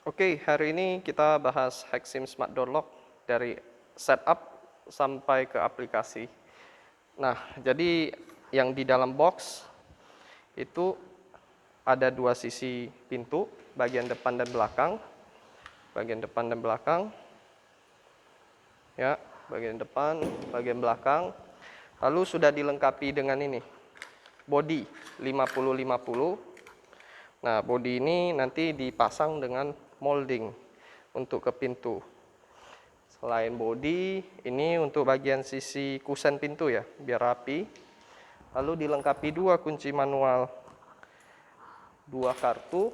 Oke, hari ini kita bahas Hexim Smart Door Lock dari setup sampai ke aplikasi. Nah, jadi yang di dalam box itu ada dua sisi pintu, bagian depan dan belakang. Bagian depan dan belakang. Ya, bagian depan, bagian belakang. Lalu sudah dilengkapi dengan ini. Body 50-50. Nah, body ini nanti dipasang dengan molding untuk ke pintu. Selain body, ini untuk bagian sisi kusen pintu ya, biar rapi. Lalu dilengkapi dua kunci manual, dua kartu,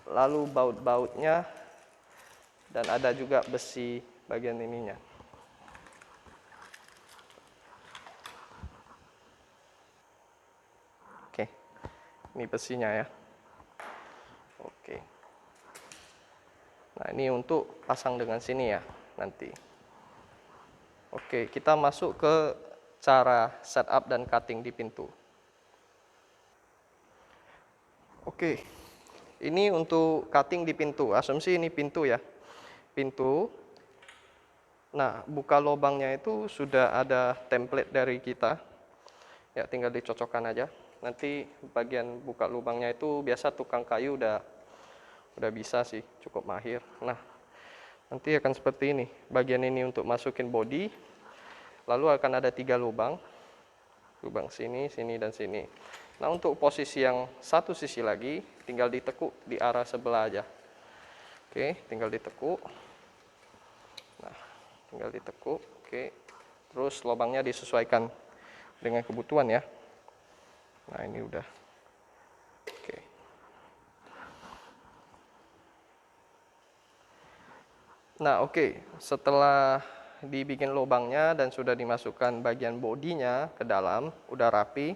lalu baut-bautnya, dan ada juga besi bagian ininya. Oke, ini besinya ya. Oke. Nah, ini untuk pasang dengan sini ya, nanti. Oke, kita masuk ke cara setup dan cutting di pintu. Oke, ini untuk cutting di pintu. Asumsi ini pintu ya. Pintu. Nah, buka lubangnya itu sudah ada template dari kita. Ya, tinggal dicocokkan aja. Nanti bagian buka lubangnya itu biasa tukang kayu udah bisa sih, cukup mahir. Nah, nanti akan seperti ini. Bagian ini untuk masukin body. Lalu akan ada 3 lubang. Lubang sini, sini, dan sini. Nah, untuk posisi yang satu sisi lagi, tinggal ditekuk di arah sebelah aja. Oke, tinggal ditekuk. Nah, tinggal ditekuk. Oke, terus lubangnya disesuaikan dengan kebutuhan ya. Nah, ini udah. Oke. Nah, oke. Setelah dibikin lubangnya dan sudah dimasukkan bagian bodinya ke dalam, udah rapi.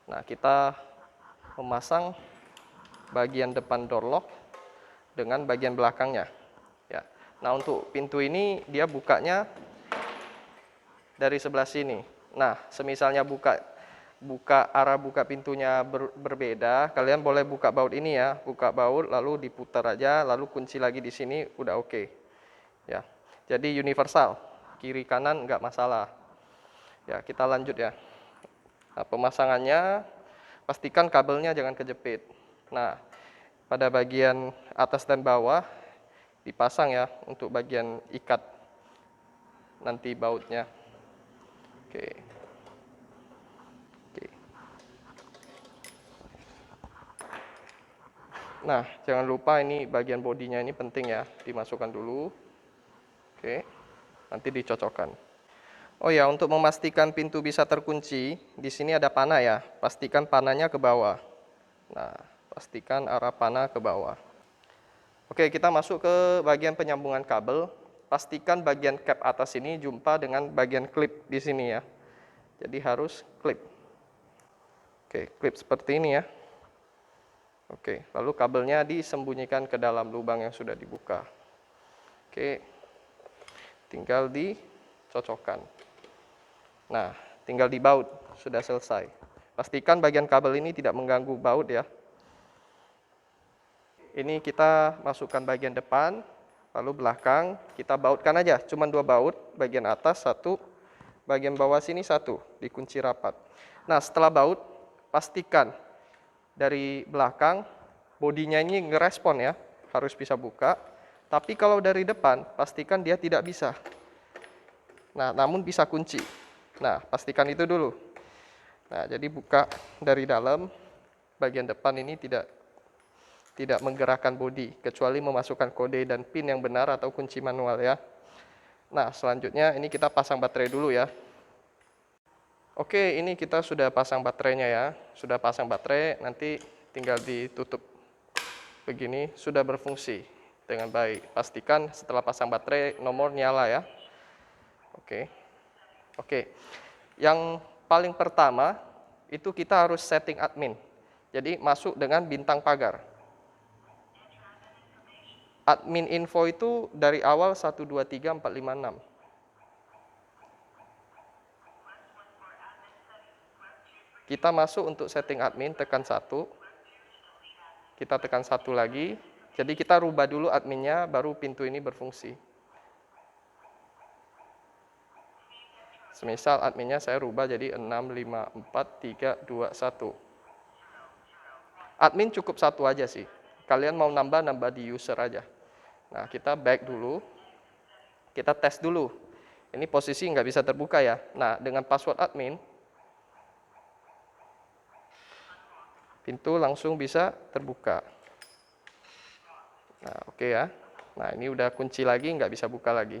Nah, kita memasang bagian depan door lock dengan bagian belakangnya. Ya. Nah, untuk pintu ini dia bukanya dari sebelah sini. Nah, semisalnya arah buka pintunya berbeda, kalian boleh buka baut ini ya, buka baut lalu diputar aja, lalu kunci lagi di sini udah oke. Ya. Jadi universal, kiri kanan nggak masalah. Ya, kita lanjut ya. Nah, pemasangannya pastikan kabelnya jangan kejepit. Nah, pada bagian atas dan bawah dipasang ya untuk bagian ikat nanti bautnya. Oke. Oke. Nah, jangan lupa ini bagian bodinya ini penting ya, dimasukkan dulu. Oke. Nanti dicocokkan. Oh ya, untuk memastikan pintu bisa terkunci, di sini ada panah ya. Pastikan panahnya ke bawah. Nah, pastikan arah panah ke bawah. Oke, kita masuk ke bagian penyambungan kabel. Pastikan bagian cap atas ini jumpa dengan bagian klip di sini ya. Jadi harus klip. Oke, klip seperti ini ya. Oke, lalu kabelnya disembunyikan ke dalam lubang yang sudah dibuka. Oke, tinggal dicocokkan. Nah, tinggal dibaut, sudah selesai. Pastikan bagian kabel ini tidak mengganggu baut ya. Ini kita masukkan bagian depan, lalu belakang, kita bautkan aja, cuma 2 baut, bagian atas 1, bagian bawah sini 1, dikunci rapat. Nah, setelah baut, pastikan dari belakang, bodinya ini ngerespon ya, harus bisa buka. Tapi kalau dari depan, pastikan dia tidak bisa. Nah, namun bisa kunci. Nah, pastikan itu dulu. Nah, jadi buka dari dalam, bagian depan ini tidak menggerakkan bodi, kecuali memasukkan kode dan pin yang benar atau kunci manual ya. Nah, selanjutnya ini kita pasang baterai dulu ya. Oke, ini kita sudah pasang baterainya ya. Sudah pasang baterai, nanti tinggal ditutup. Begini, sudah berfungsi dengan baik. Pastikan setelah pasang baterai, nomor nyala ya. Oke. Oke, yang paling pertama itu kita harus setting admin. Jadi masuk dengan bintang pagar. Admin info itu dari awal 1, 2, 3, 4, 5, 6. Kita masuk untuk setting admin, tekan 1. Kita tekan 1 lagi, Jadi kita rubah dulu adminnya, baru pintu ini berfungsi. Semisal adminnya saya rubah jadi 65431. Admin cukup satu aja sih. Kalian mau nambah di user aja. Nah, kita back dulu. Kita tes dulu. Ini posisi nggak bisa terbuka ya. Nah, dengan password admin, pintu langsung bisa terbuka. Nah, oke ya. Nah, ini udah kunci lagi, nggak bisa buka lagi.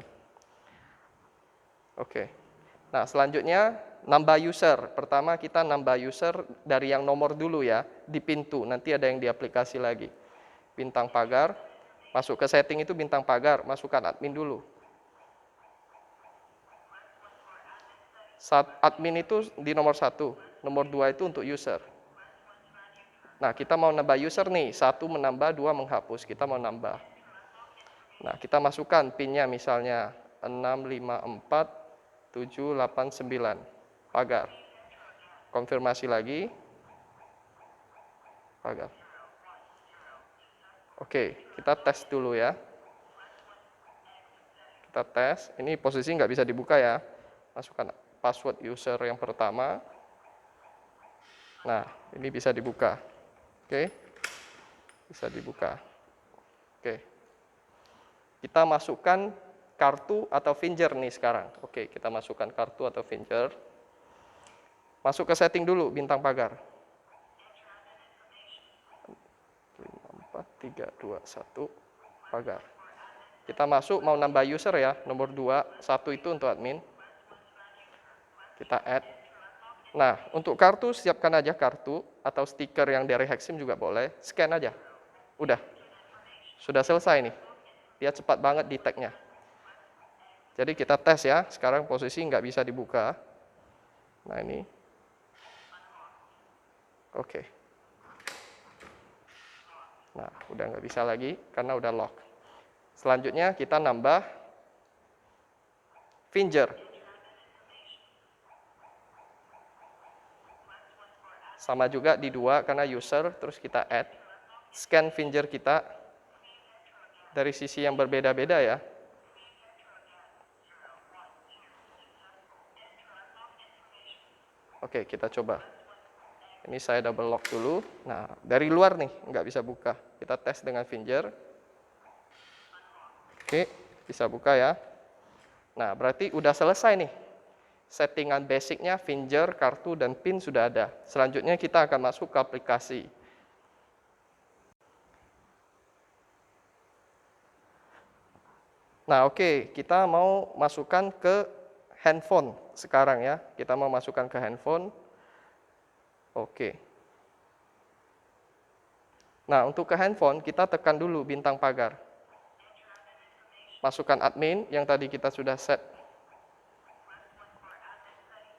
Oke. Nah, selanjutnya nambah user. Pertama kita nambah user dari yang nomor dulu ya, di pintu. Nanti ada yang di aplikasi lagi. Bintang pagar, masuk ke setting itu bintang pagar, masukkan admin dulu. Admin itu di nomor 1, nomor 2 itu untuk user. Nah, kita mau nambah user nih, 1 menambah, 2 menghapus, kita mau nambah. Nah, kita masukkan PIN-nya misalnya 654789, pagar. Konfirmasi lagi, pagar. Oke, kita tes dulu ya. Kita tes, ini posisi nggak bisa dibuka ya. Masukkan password user yang pertama. Nah, ini bisa dibuka. Oke, bisa dibuka. Oke, kita masukkan kartu atau finger nih sekarang. Oke, kita masukkan kartu atau finger. Masuk ke setting dulu, bintang pagar. 54321, pagar. Kita masuk, mau nambah user ya, nomor 2, 1 itu untuk admin. Kita add. Nah, untuk kartu, siapkan aja kartu, atau stiker yang dari Hexim juga boleh, scan aja. Udah, sudah selesai nih. Dia cepat banget di tag-nya. Jadi kita tes ya, sekarang posisi nggak bisa dibuka. Nah ini. Oke. Nah, udah nggak bisa lagi, karena udah lock. Selanjutnya kita nambah finger. Sama juga di 2 karena user, terus kita add. Scan finger kita dari sisi yang berbeda-beda ya. Oke, kita coba. Ini saya double lock dulu. Nah, dari luar nih, nggak bisa buka. Kita tes dengan finger. Oke, bisa buka ya. Nah, berarti udah selesai nih. Settingan basicnya, finger, kartu, dan PIN sudah ada. Selanjutnya kita akan masuk ke aplikasi. Nah, oke, kita mau masukkan ke handphone sekarang ya. Kita mau masukkan ke handphone. Oke. Nah, untuk ke handphone, kita tekan dulu bintang pagar. Masukkan admin yang tadi kita sudah set.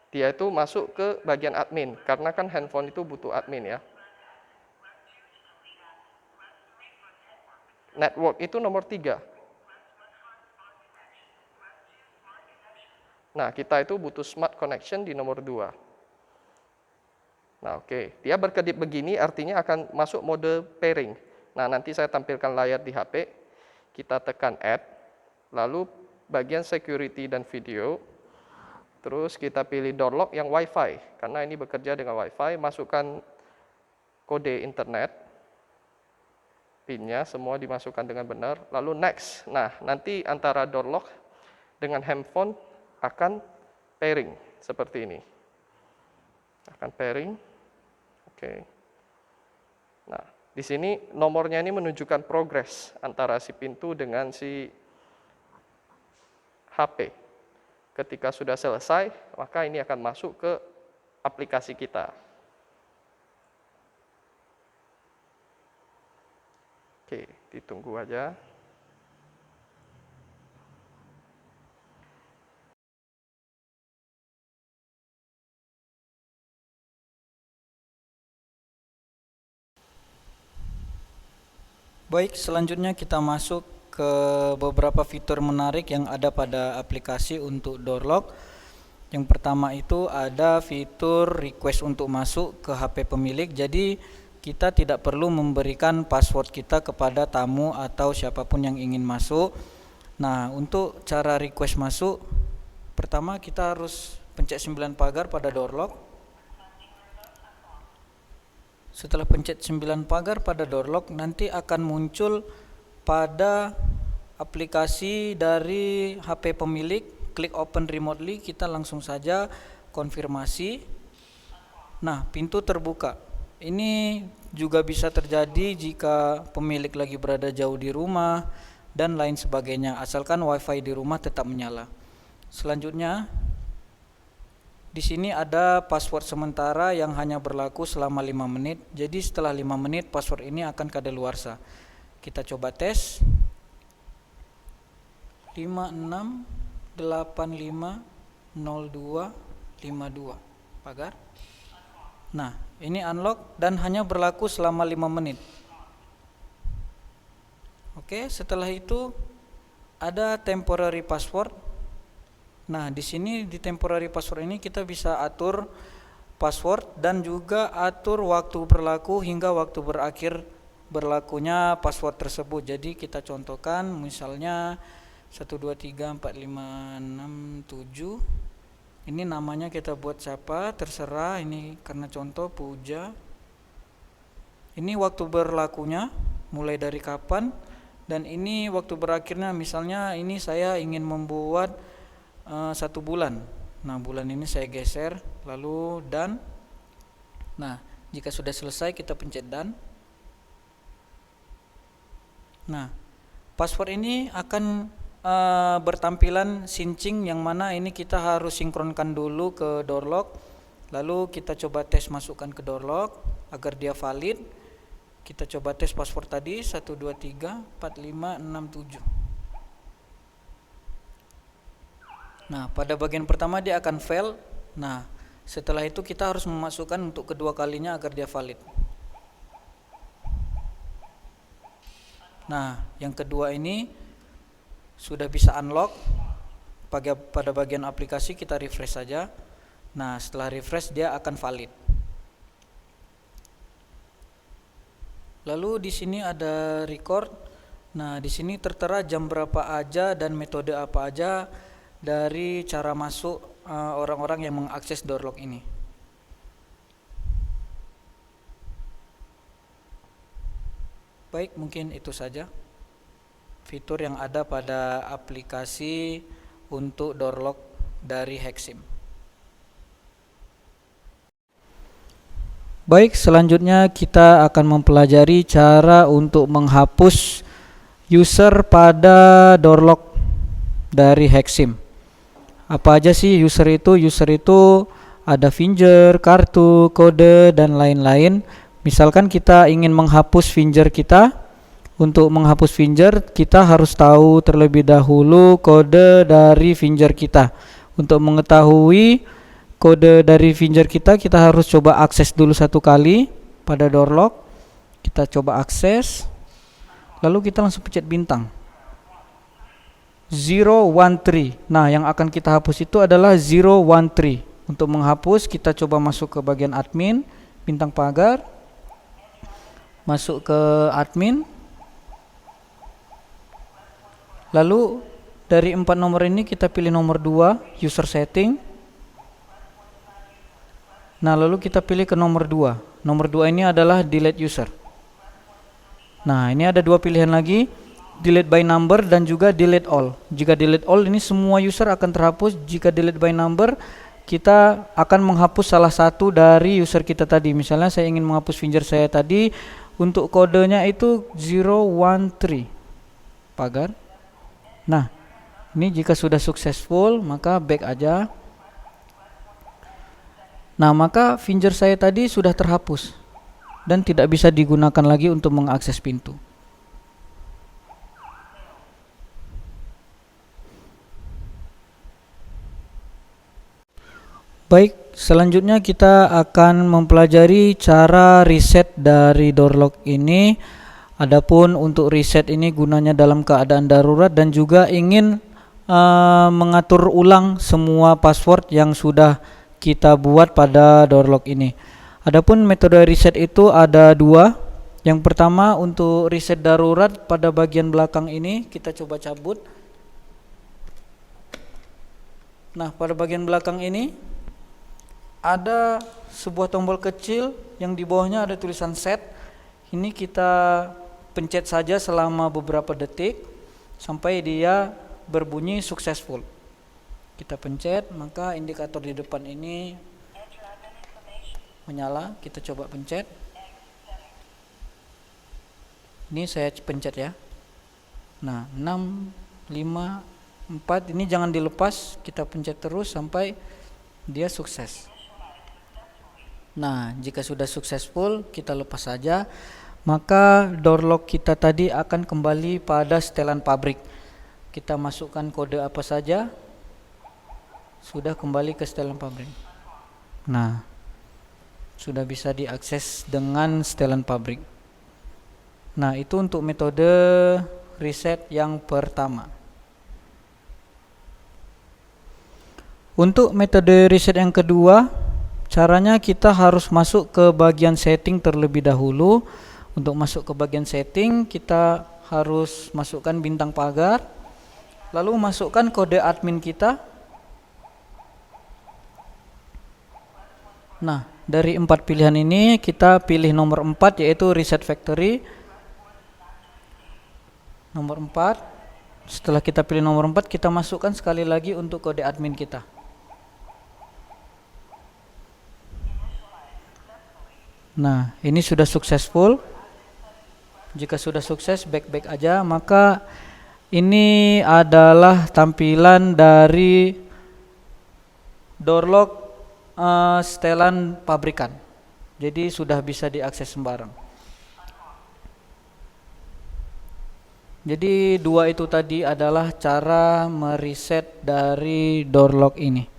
Dia itu masuk ke bagian admin, karena kan handphone itu butuh admin ya. Network itu nomor 3. Nah, kita itu butuh smart connection di nomor 2. Nah, oke. Dia berkedip begini artinya akan masuk mode pairing. Nah, nanti saya tampilkan layar di HP. Kita tekan add, lalu bagian security dan video. Terus kita pilih door lock yang WiFi, karena ini bekerja dengan WiFi. Masukkan kode internet, PIN-nya semua dimasukkan dengan benar. Lalu next. Nah, nanti antara door lock dengan handphone akan pairing seperti ini. Akan pairing. Oke. Nah, di sini nomornya ini menunjukkan progres antara si pintu dengan si HP. Ketika sudah selesai, maka ini akan masuk ke aplikasi kita. Oke, ditunggu aja. Baik, selanjutnya kita masuk ke beberapa fitur menarik yang ada pada aplikasi untuk door lock. Yang pertama itu ada fitur request untuk masuk ke HP pemilik. Jadi kita tidak perlu memberikan password kita kepada tamu atau siapapun yang ingin masuk. Nah, untuk cara request masuk, pertama kita harus pencet 9 pagar pada door lock. Setelah pencet 9 pagar pada door lock, nanti akan muncul pada aplikasi dari HP pemilik, klik open remotely, kita langsung saja konfirmasi. Nah, pintu terbuka. Ini juga bisa terjadi jika pemilik lagi berada jauh di rumah dan lain sebagainya, asalkan wifi di rumah tetap menyala. Selanjutnya, di sini ada password sementara yang hanya berlaku selama 5 menit. Jadi setelah 5 menit password ini akan kadaluarsa. Kita coba tes. 56850252 pagar. Nah, ini unlock dan hanya berlaku selama 5 menit. Oke, setelah itu ada temporary password. Nah, di sini di temporary password ini kita bisa atur password dan juga atur waktu berlaku hingga waktu berakhir berlakunya password tersebut. Jadi kita contohkan misalnya 12345667. Ini namanya kita buat siapa, terserah, ini karena contoh Puja. Ini waktu berlakunya mulai dari kapan, dan ini waktu berakhirnya, misalnya ini saya ingin membuat 1 bulan. Nah, bulan ini saya geser, lalu done. Nah, jika sudah selesai kita pencet done. Nah, password ini akan bertampilan syncing, yang mana ini kita harus sinkronkan dulu ke door lock. Lalu kita coba tes masukkan ke door lock agar dia valid. Kita coba tes password tadi 12345667. Nah, pada bagian pertama dia akan fail. Nah, setelah itu kita harus memasukkan untuk kedua kalinya agar dia valid. Nah, yang kedua ini sudah bisa unlock. Pada bagian aplikasi kita refresh saja. Nah, setelah refresh dia akan valid. Lalu di sini ada record. Nah, di sini tertera jam berapa aja dan metode apa aja dari cara masuk orang-orang yang mengakses door lock ini. Baik, mungkin itu saja fitur yang ada pada aplikasi untuk door lock dari Hexim. Baik, selanjutnya kita akan mempelajari cara untuk menghapus user pada door lock dari Hexim. Apa aja sih user itu? User itu ada finger, kartu, kode, dan lain-lain. Misalkan kita ingin menghapus finger kita. Untuk menghapus finger, kita harus tahu terlebih dahulu kode dari finger kita. Untuk mengetahui kode dari finger kita harus coba akses dulu 1 kali pada door lock. Kita coba akses, lalu kita langsung pencet bintang 013. Nah, yang akan kita hapus itu adalah 013. Untuk menghapus, kita coba masuk ke bagian admin, bintang pagar, masuk ke admin. Lalu dari 4 nomor ini kita pilih nomor 2, user setting. Nah, lalu kita pilih ke nomor 2. Nomor 2 ini adalah delete user. Nah, ini ada 2 pilihan lagi, delete by number dan juga delete all. Jika delete all, ini semua user akan terhapus. Jika delete by number, kita akan menghapus salah satu dari user kita tadi. Misalnya saya ingin menghapus finger saya tadi, untuk kodenya itu 013 pagar. Nah, ini jika sudah successful, maka back aja. Nah, maka finger saya tadi sudah terhapus dan tidak bisa digunakan lagi untuk mengakses pintu. Baik, selanjutnya kita akan mempelajari cara reset dari door lock ini. Adapun untuk reset ini gunanya dalam keadaan darurat dan juga ingin mengatur ulang semua password yang sudah kita buat pada door lock ini. Adapun metode reset itu ada dua. Yang pertama untuk reset darurat pada bagian belakang ini kita coba cabut. Nah, pada bagian belakang ini ada sebuah tombol kecil yang di bawahnya ada tulisan set. Ini kita pencet saja selama beberapa detik sampai dia berbunyi successful. Kita pencet, maka indikator di depan ini menyala. Kita coba pencet. Ini saya pencet ya. Nah, 6, 5, 4, ini jangan dilepas, kita pencet terus sampai dia sukses. Nah, jika sudah successful, kita lepas saja, maka door lock kita tadi akan kembali pada setelan pabrik. Kita masukkan kode apa saja, sudah kembali ke setelan pabrik. Nah, sudah bisa diakses dengan setelan pabrik. Nah, itu untuk metode reset yang pertama. Untuk metode reset yang kedua, caranya kita harus masuk ke bagian setting terlebih dahulu. Untuk masuk ke bagian setting, kita harus masukkan bintang pagar, lalu masukkan kode admin kita. Nah, dari 4 pilihan ini kita pilih nomor 4, yaitu reset factory. Nomor 4. Setelah kita pilih nomor 4, kita masukkan sekali lagi untuk kode admin kita. Nah, ini sudah successful. Jika sudah sukses, back aja. Maka ini adalah tampilan dari door lock setelan pabrikan. Jadi sudah bisa diakses sembarang. Jadi dua itu tadi adalah cara mereset dari door lock ini.